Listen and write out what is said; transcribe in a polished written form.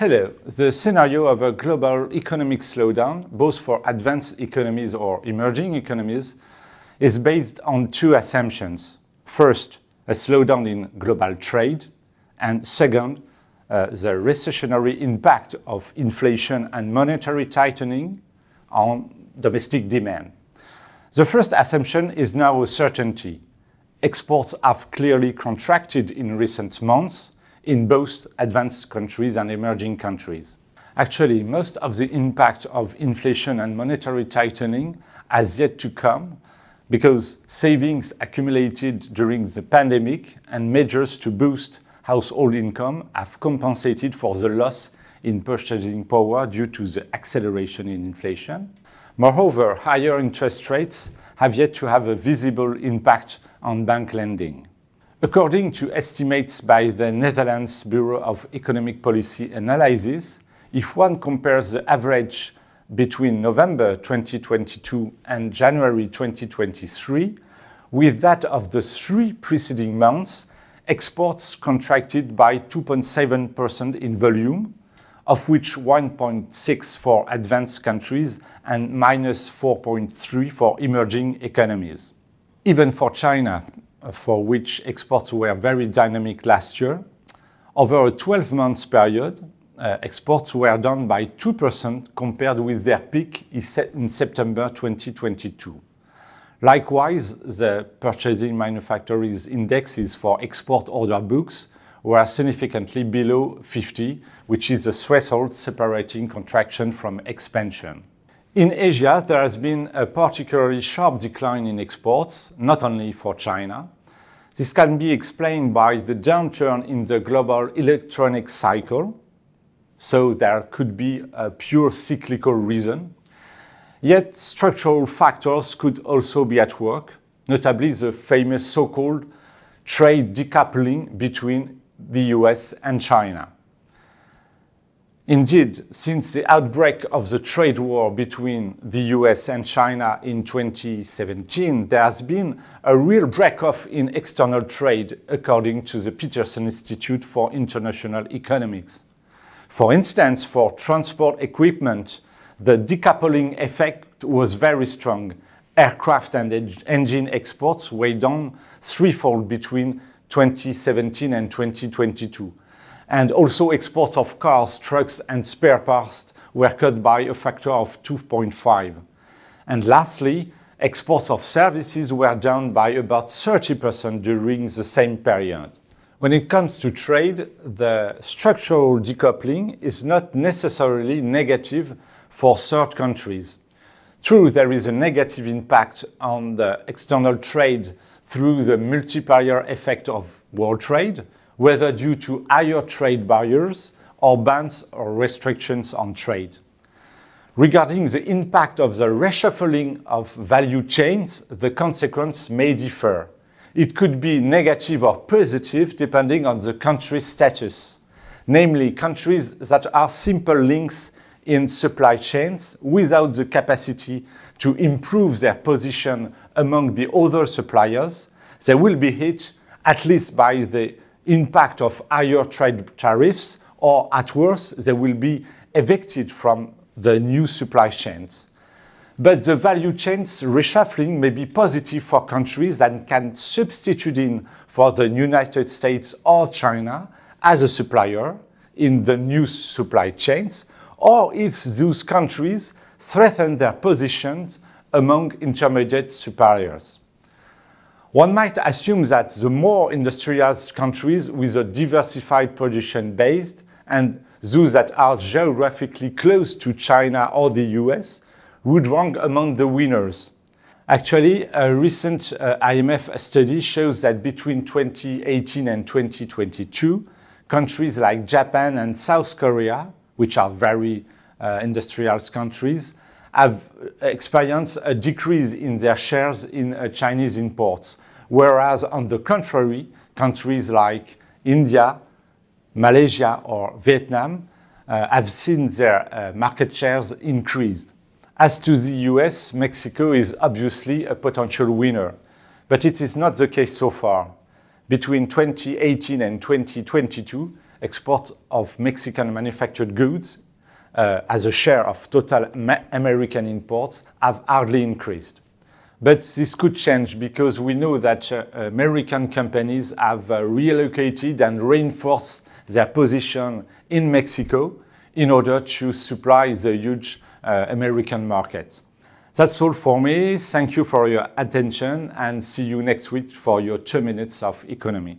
Hello. The scenario of a global economic slowdown, both for advanced economies or emerging economies, is based on two assumptions. First, a slowdown in global trade, and second, the recessionary impact of inflation and monetary tightening on domestic demand. The first assumption is now a certainty. Exports have clearly contracted in recent months in both advanced countries and emerging countries. Actually, most of the impact of inflation and monetary tightening has yet to come because savings accumulated during the pandemic and measures to boost household income have compensated for the loss in purchasing power due to the acceleration in inflation. Moreover, higher interest rates have yet to have a visible impact on bank lending. According to estimates by the Netherlands Bureau of Economic Policy Analysis, if one compares the average between November 2022 and January 2023 with that of the three preceding months, exports contracted by 2.7% in volume, of which 1.6% for advanced countries and minus 4.3% for emerging economies. Even for China, for which exports were very dynamic last year, over a 12-month period, exports were down by 2% compared with their peak in September 2022. Likewise, the Purchasing Manufacturers Indexes for export order books were significantly below 50, which is the threshold separating contraction from expansion. In Asia, there has been a particularly sharp decline in exports, not only for China. This can be explained by the downturn in the global electronics cycle, so there could be a pure cyclical reason. Yet structural factors could also be at work, notably the famous so-called trade decoupling between the US and China. Indeed, since the outbreak of the trade war between the US and China in 2017, there has been a real break-off in external trade, according to the Peterson Institute for International Economics. For instance, for transport equipment, the decoupling effect was very strong. Aircraft and engine exports were down threefold between 2017 and 2022. And also exports of cars, trucks and spare parts were cut by a factor of 2.5. And lastly, exports of services were down by about 30% during the same period. When it comes to trade, the structural decoupling is not necessarily negative for third countries. True, there is a negative impact on the external trade through the multiplier effect of world trade, whether due to higher trade barriers or bans or restrictions on trade. Regarding the impact of the reshuffling of value chains, the consequence may differ. It could be negative or positive depending on the country's status, namely countries that are simple links in supply chains without the capacity to improve their position among the other suppliers. They will be hit at least by the impact of higher trade tariffs, or at worst, they will be evicted from the new supply chains. But the value chains reshuffling may be positive for countries that can substitute in for the United States or China as a supplier in the new supply chains, or if those countries threaten their positions among intermediate suppliers. One might assume that the more industrialized countries with a diversified production base and those that are geographically close to China or the US would rank among the winners. Actually, a recent IMF study shows that between 2018 and 2022, countries like Japan and South Korea, which are very industrialized countries, have experienced a decrease in their shares in Chinese imports, whereas on the contrary, countries like India, Malaysia or Vietnam have seen their market shares increased. As to the US, Mexico is obviously a potential winner, but it is not the case so far. Between 2018 and 2022, export of Mexican manufactured goods as a share of total American imports have hardly increased. But this could change because we know that American companies have relocated and reinforced their position in Mexico in order to supply the huge American market. That's all for me. Thank you for your attention and see you next week for your 2 minutes of economy.